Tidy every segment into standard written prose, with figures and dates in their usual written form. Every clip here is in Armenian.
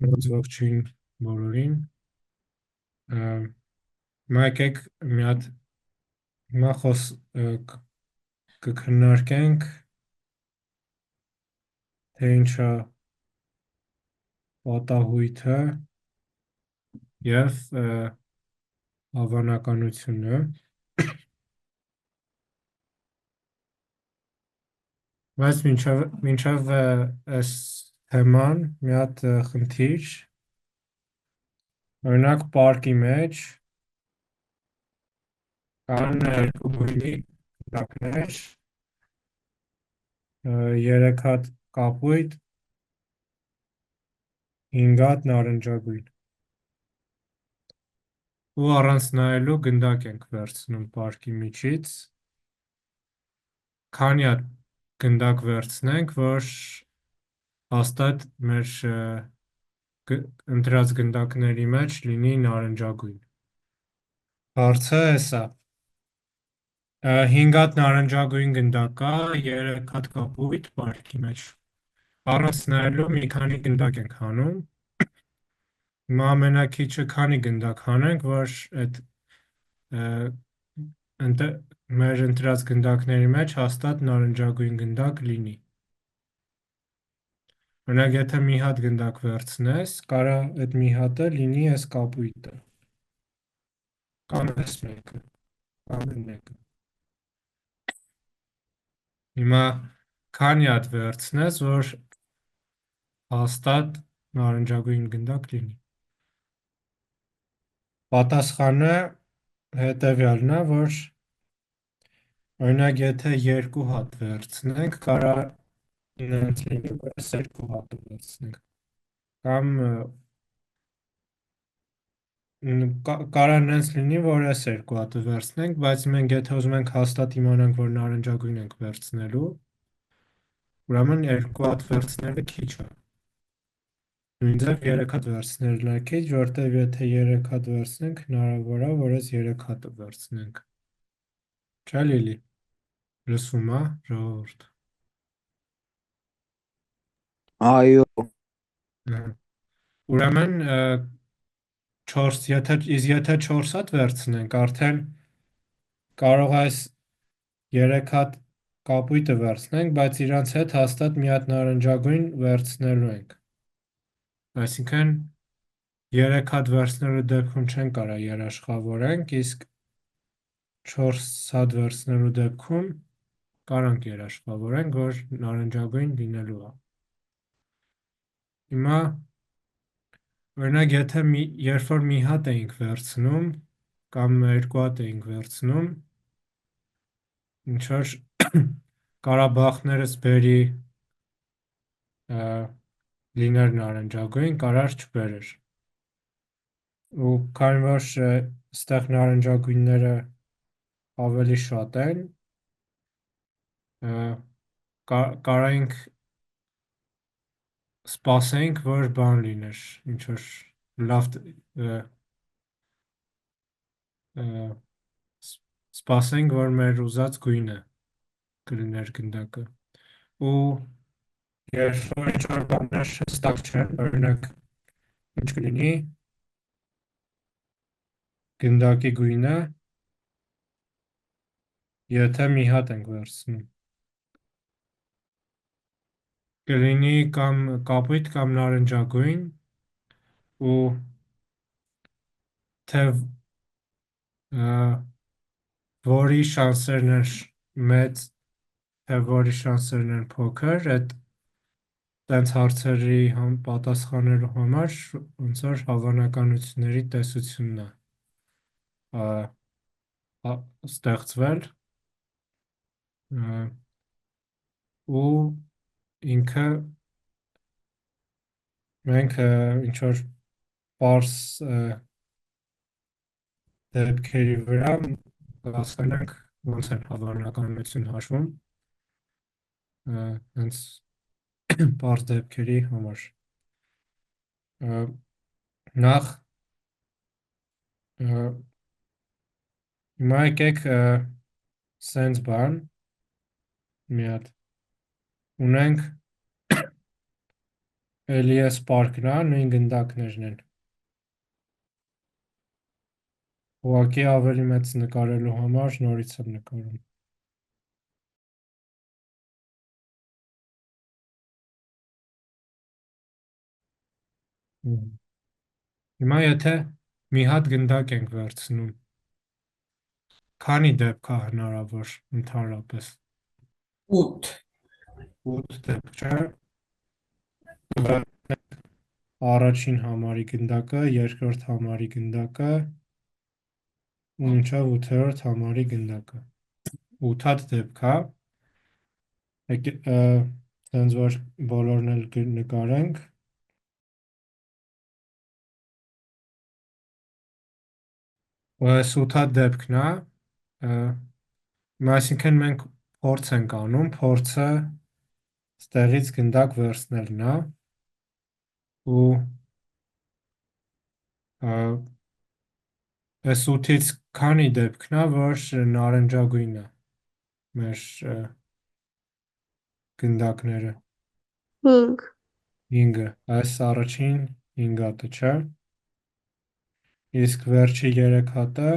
Ողջույն բոլորին։ Եկեք մի հատ հիմա կքննարկենք թե ինչ է պատահույթը եւ հավանականությունը, բայց մինչև այս թեման մի հատ խնդիր, օրինակ պարկի մեջ կան երկու գույնի գնդակներ, 3 հատ կապույտ, 5 հատ նարնջագույն։ Ու առանց նայելու գնդակ ենք վերցնում պարկի միջից, քանի հատ գնդակ վերցնենք, որ հաստատ մեր ընտրած գնդակների մեջ լինի նարնջագույն։ Հարցը էսա, 5 հատ նարնջագույն գնդակ կա, 3 հատ կապույտ պարկի մեջ, առանց նայելու մի քանի գնդակ ենք հանում, հիմա ամենակիչը քանի գնդակ հանենք, որ մեր ընտրած գնդակների մեջ հաստատ նարնջագույն գնդակ լինի։ Օրինակ, եթե մի հատ գնդակ վերցնես, կարա այդ մի հատը լինի այս կապույտը, կամ այս մեկը, կամ այն մեկը։ Հիմա քանի հատ վերցնես, որ հաստատ նարնջագույն գնդակ լինի։ Պատասխանը հետևյալն է, որ օրինակ, եթե 2 հատ վերցնենք, կարա ինձ լինի, որ այս 2 հատը վերցնենք, կամ կարա նենց լինի, որ այս 2 հատը վերցնենք, բայց մենք եթե ուզում ենք հաստատ իմանանք, որ նարնջագույն ենք վերցնելու, ուրեմն 2 հատ վերցնելը քիչ է։ Նույն ձև 3 հատ վերցնելն է քիչ, որտեվ եթե 3 հատ վերցնենք, հնարավոր է, որ այս 3 հատը վերցնենք։ Չէ՞ Լիլի։ Լսում է, ժողովուրդ։ Այո, Ուրեմն 4, եթե 4 հատ վերցնենք, արդեն կարող է այս 3 հատ կապույտը վերցնենք, բայց իրանց հետ հաստատ մի հատ նարնջագույն վերցնելու ենք։ Այսինքն 3 հատ վերցնելու դեպքում չեն կարա երաշխավորենք, իսկ 4 հատ վերցնելու դեպքում կարանք երաշխավորենք, որ նարնջագույն լինելու է։ Հիմա օրինակ, երբ որ մի հատ էինք վերցնում, կամ 2 հատ էինք վերցնում, ինչ որ կարաբախներս բերի լիներ նարնջագույն, կարար չբերեր։ Ու քանի որ ստեղ նարնջագույնները ավելի շատ են, կարայինք սպասենք, որ բան լիներ, ինչ որ լավ սպասենք, որ մեր ուզած գույնը կլիներ գնդակը։ Ու երբ որ ինչ որ բաներ հստակ չեն, օրինակ ինչ կլինի գնդակի գույնը, եթե մի հատ ենք վերցնում, կլինի կամ կապույտ կամ նարնջագույն, ու թե որի շանսերն են մեծ, թե որի շանսերն են փոքր, այդ տենց հարցերի պատասխանելու համար ոնց որ հավանականությունների տեսությունն է ստեղծվել, ու ինքը մենք ինչ որ պարզ դեպքերի վրա հասել ենք ոնց են հավանականություն հաշվում, հենց պարզ դեպքերի համար։ Նախ հիմա եկեք սենց բան մի հատ ունենք էլի էս պարկն է, նույն գնդակներն են։ Ուղղակի ավելի մեծ նկարելու համար նորից եմ նկարում։ Հիմա եթե մի հատ գնդակ ենք վերցնում, քանի դեպք է հնարավոր ընդհանրապես։ 8, 8 դեպք, չէ՞։ Առաջին համարի գնդակը, երկրորդ համարի գնդակը, ու մինչև 8-րդ համարի գնդակը։ 8 հատ դեպք է։ Տենց որ բոլորն էլ նկարենք։ Ու այս 8 հատ դեպքն է, այսինքն մենք փորձ ենք անում, փորձը ստեղից գնդակ վերցնելն է, ու այս 8-ից քանի դեպքն է, որ նարնջագույն է մեր գնդակները։ 5, 5-ը, այս առաջին 5 հատը, չէ։ Իսկ վերջի 3 հատը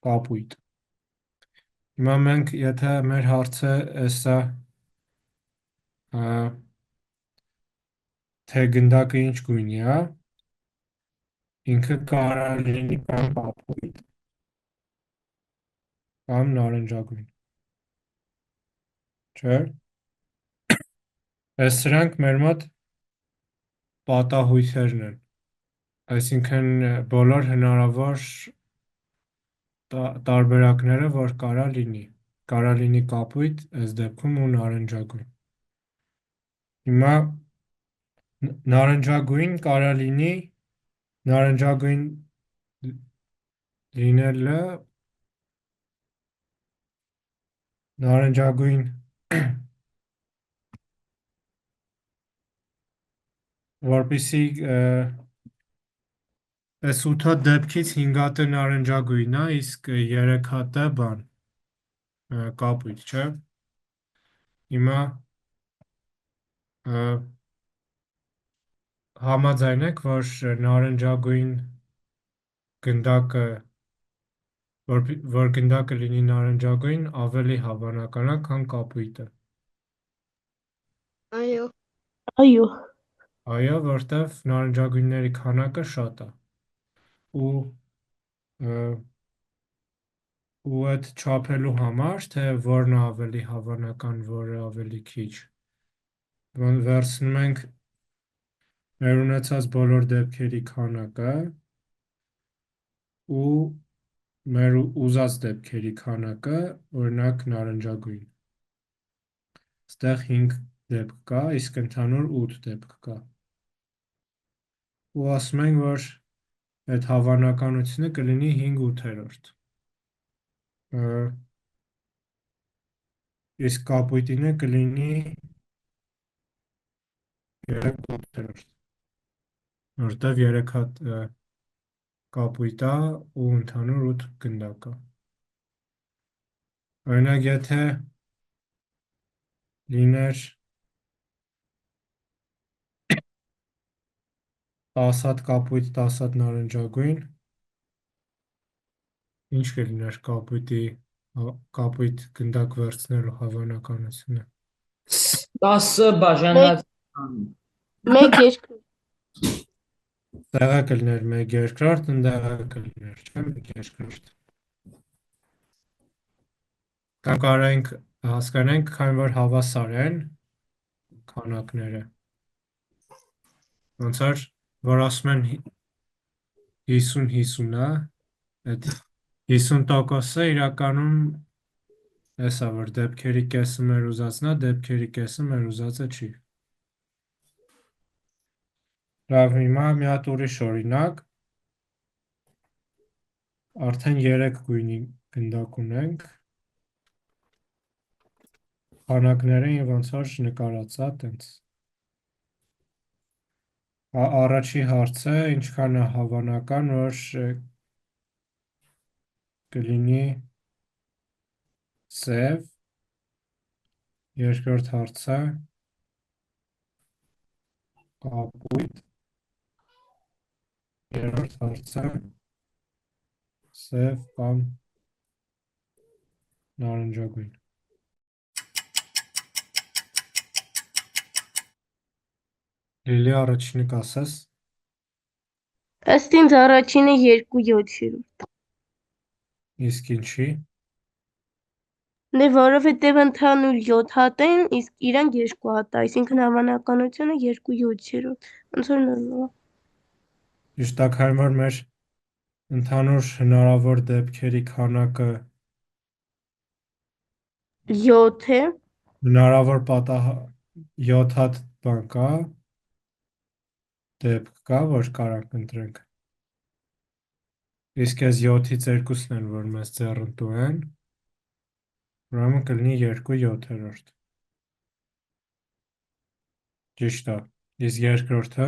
կապույտ։ Հիմա մենք, եթե մեր հարցը էսա, թե գնդակը ինչ գույնի է, ինքը կարող լինի կամ կապույտ, կամ նարնջագույն, չէ։ Այս սրանք մեր մոտ պատահույթերն են, այսինքն բոլոր հնարավոր տարբերակները, որ կարա լինի կապույտ, այս դեպքում ու նարնջագույն։ Հիմա նարնջագույն լինելը, նարնջագույն որպեսի այս 8 հատ դեպքից 5 հատը նարնջագույն է, իսկ 3 հատը կապույտ, չէ։ Հիմա համաձայն եք, որ նարնջագույն գնդակը, որ գնդակը լինի նարնջագույն, ավելի հավանական է, քան կապույտը։ այո, այո, Այո, որտեվ նարնջագույնների քանակը շատ է։ Ու այդ չափելու համար, թե որն է ավելի հավանական, որը ավելի քիչ, վերցնում ենք մեր ունեցած բոլոր դեպքերի քանակը ու մեր ուզած դեպքերի քանակը, օրինակ նարնջագույն։ Ստեղ 5 դեպք կա, իսկ ընդհանուր 8 դեպք կա։ Ու ասում ենք, որ այդ հավանականությունը կլինի 5/8։ Իսկ կապույտինը կլինի 3/8, որտև 3 հատ կապույտ է ու ընդհանուր 8 գնդակ է։ Օրինակ, եթե լիներ 10 հատ կապույտ, 10 հատ նարնջագույն, ինչ կլիներ կապույտ գնդակ վերցնելու հավանականությունը։ 10 բաժանված 1 երկրորդ, Տեղը կլիներ 1/2, ընդեղը կլիներ, չէ՞, 1/2։ Կամ կարող ենք հասկանանք, քանի որ հավասար են քանակները, ոնց որ ասում են 50-50 է, այդ 50%-ը իրականում էսա, որ դեպքերի կեսը մեր ուզածն է, դեպքերի կեսը մեր ուզածը չի։ Լավ, հիմա մի հատ ուրիշ օրինակ, արդեն 3 գույնի գնդակ ունենք, քանակները ոնց որ նկարած է, տենց։ Առաջի հարցը, ինչքան է հավանական, որ կլինի սև, երկրորդ հարցը, կապույտ, երրորդ հարցը սև կամ նարնջագույն։ Լիլի առաջինը կասես։ Ըստ ինձ առաջինը 2/7-րդ։ Իսկ ինչի։ Դե որովհետև ընդհանուր 7 հատ են, իսկ իրանք 2 հատ է, այսինքն հավանականությունը 2/7-րդ։ Ոնց որ նորմալ է։ Ճիշտակայում որ մեր ընդհանուր հնարավոր դեպքերի քանակը 7 է։ հնարավոր 7 հատ բան կա, դեպք կա, որ կարանք ընտրենք։ Իսկ այս 7-ից 2-ն են, որ մեզ ձեռնտու են, ուրեմն կլինի 2/7-րդ։ Ճիշտ է։ Իսկ երկրորդը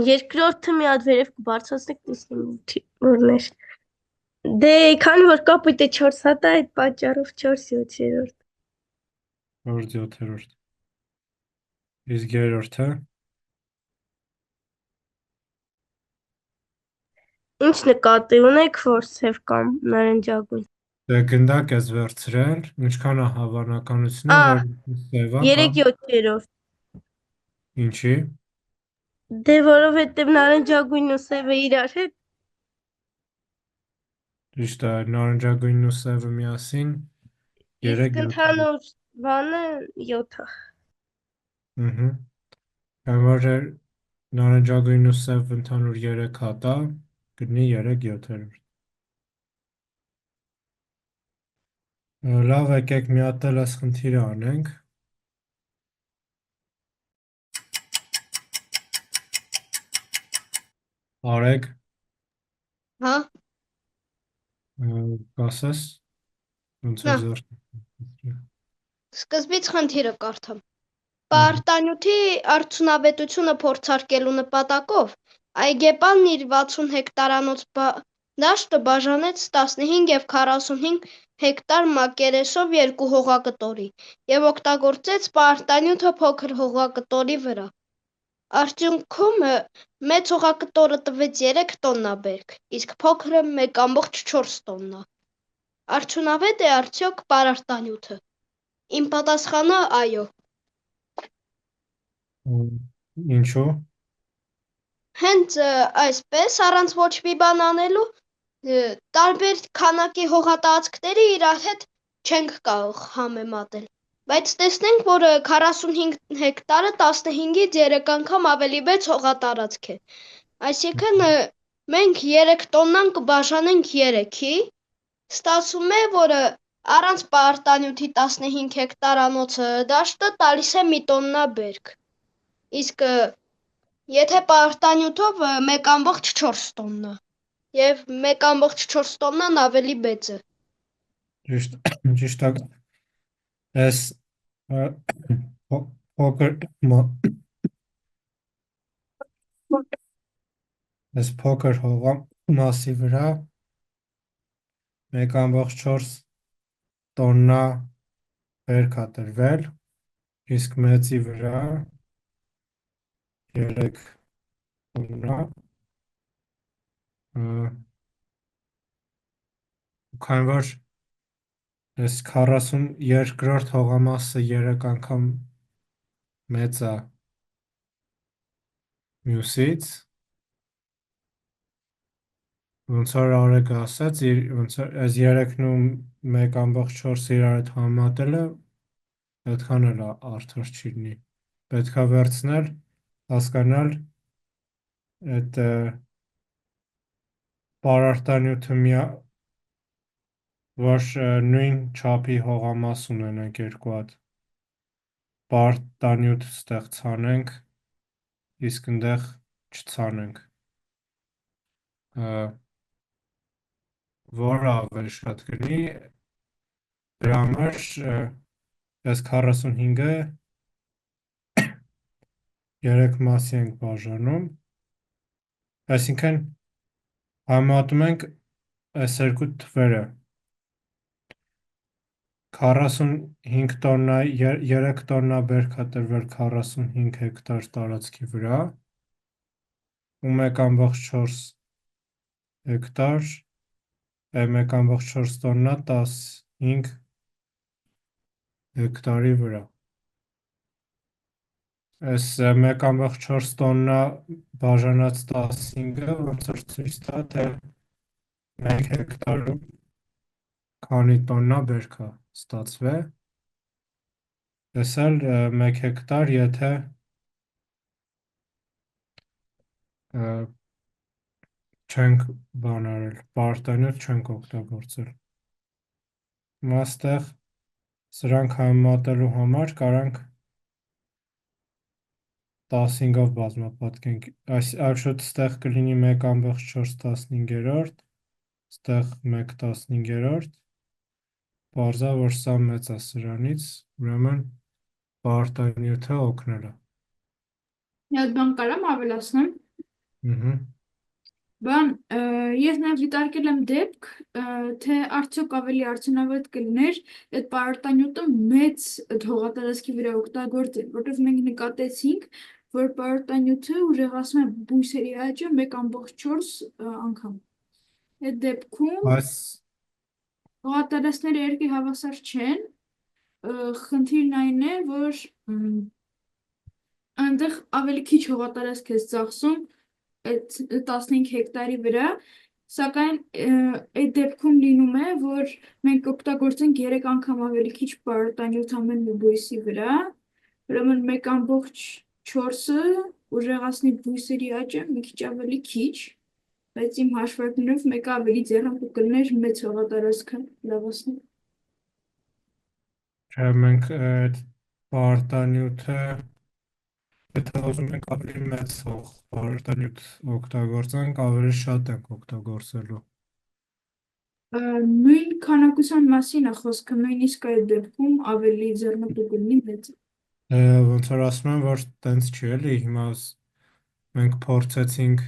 Երկրորդը մի հատ վերև կբարձրացնեք, տեսնեմ որն է։ Դե քանի որ կապույտը 4 հատ է, այդ պատճառով 4/7-րդ։ 4/7-րդ։ Իսկ երրորդը Ինչ նկատի ունեք, որ սև կամ նարնջագույն։ դե գնդակ ես վերցրել, ինչքան է հավանականությունը, որ սև է կամ 3/7-րդ։ ինչի։ Դե որովհետև նարնջագույնն ու սևը իրար հետ։ Ճիշտ է, նարնջագույնն ու սևը միասին Իսկ 3/7-րդ։ ընդհանուր բանը 7 է։ Կամ որ նարնջագույնն ու սև ընդհանուր 3 հատ է, կլինի 3/7-րդ։ Լավ, եկեք մի հատ էլ այս խնդիրը անենք։ Արեգ, Հա, կասես, ոնց Հա։ է զարթնում։ սկզբից խնդիրը կարդամ։ Պարտանյութի արդյունավետությունը փորձարկելու նպատակով այգեպանն իր 60 հեկտարանոց դաշտը բաժանեց 15 և 45 հեկտար մակերեսով երկու հողակտորի և օգտագործեց պարտանյութը փոքր հողակտորի վրա։ Արդյունքում մեծ հողակտորը տվեց 3 տոննա բերք, իսկ փոքրը 1,4 տոննա։ Արդյունավետ է արդյոք պարարտանյութը։ Իմ պատասխանը այո։ Ինչու։ Հենց այսպես, առանց ոչ մի բան անելու, տարբեր քանակի հողատարածքների իրար հետ չենք կարող համեմատել։ Բայց տեսնենք, որ 45 հեկտարը 15-ից 3 անգամ ավելի մեծ հողատարածք է։ Այսինքն մենք 3 տոննան կբաժանենք 3-ի, ստացվում է, որ առանց պարտանյութի 15 հեկտարանոց դաշտը տալիս է 1 տոննա բերք։ Իսկ եթե պարտանյութով 1,4 տոննա և 1,4 տոննան ավելի մեծ է։ Ճիշտ է։ Այս փոքր այս փոքր հողամասի վրա 1,4 տոննա բերք է տրվել, իսկ մեծի վրա 3 տոննա։ Քանի որ այս 42-րդ հողամասը 3 անգամ մեծ է մյուսից, ոնց որ Արեգը ասաց, ոնց որ այս 3-ն ու 1,4-ը իրար հետ համատելը այդքան էլ արդար չի լինի։ Պետք է վերցնել, հասկանալ այդ պարարտանյութը որ նույն չափի հողամաս ունենանք երկու հատ։ Պարարտանյութ ստեղ ցանենք, իսկ ընդեղ չցանենք։ Որը ավելի շատ կլինի, դրա համար այս 45-ը 3 մասի ենք բաժանում, այսինքն համատում ենք այս երկու թվերը։ 45 տոննա, 3 տոննա բերք է տրվել 45 հեկտար տարածքի վրա ու 1,4 հեկտար 1,4 տոննա 15 հեկտարի վրա։ Այս 1,4 տոննա բաժանած 15-ը ոնց որ ցույց տա, թե 1 հեկտարում քանի տոննա բերք է ստացվել։ Այս էլ 1 հեկտար, եթե չենք բան արել, պարտանյութ չենք օգտագործել։ Հիմա այստեղ սրանք համեմատելու համար կարանք 15-ով բազմապատկենք, այսուհետ ստեղ կլինի 1,4 ստեղ 1/15, պարզա, որ սա մեծ է սրանից, ուրեմն պարտանյութը օգնել է։ Մի հատ բան կարամ ավելացնեմ։ Ես նաև դիտարկել եմ դեպք, թե արդյոք ավելի արդյունավետ կլիներ այդ պարարտանյութը մեծ հողատարածքի վրա օգտագործել, որովհետև մենք նկատեցինք, որ պարարտանյութը ուժեղացնում է բույսերի աճը 1,4 անգամ։ Այդ դեպքում հողատարածքները երկի հավասար չեն, խնդիրն այն է, որ այնտեղ ավելի քիչ հողատարածք է ծախսում այդ 15 հեկտարի վրա, սակայն այդ դեպքում լինում է, որ մենք օգտագործենք 3 անգամ ավելի քիչ պարարտանյութ ամեն մի բույսի վրա, ուրեմն 1,4-ը ուժեղացնի բույսերի աճը մի քիչ ավելի քիչ, բայց իմ հաշվարկներով մեկը ավելի ձեռնպու կլիներ մեծ հողատարածքը լավացնել։ Չէ, մենք այդ պարարտանյութը, եթե ուզում ենք ավելի մեծ պարարտանյութ օգտագործենք, ավելի շատ ենք օգտագործելու։ Նույն քանակության մասին է խոսքը, նույնիսկ այդ դեպքում ավելի ձեռնպու կլինի մեծը։ Ոնց որ ասում եմ, որ տենց չի էլի, հիմա մենք փորձեցինք,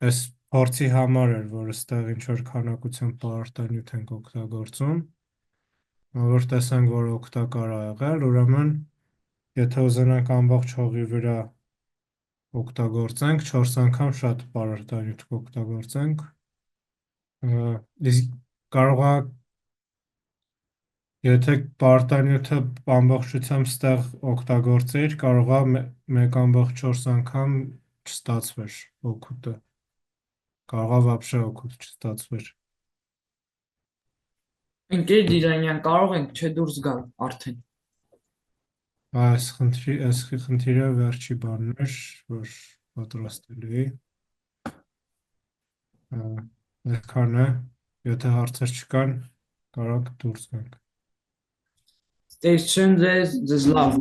այս փորձի համար էր, որ այստեղ ինչ-որ քանակության պարարտանյութ ենք օգտագործում, որ տեսանք, որ օգտակար է եղել, ուրեմն եթե ուզենանք ամբողջ հողի վրա օգտագործենք, 4 անգամ շատ պարարտանյութ կօգտագործենք, իսկ կարող է, եթե պարարտանյութը ամբողջությամբ ստեղ օգտագործեիր, կարող է 1,4 անգամ չստացվեր օգուտը, կարող է վաբշե օգուտ չստացվեր։ Ընկեր Դիրանյան, կարող ենք չէ դուրս գալ արդեն։ Այս խնդիրը վերջի բանն էր, որ պատրաստել էի։ Այդքան է, եթե հարցեր չկան, կարող դուրս գանք։ Ստեղծեմ ձեզ լավ։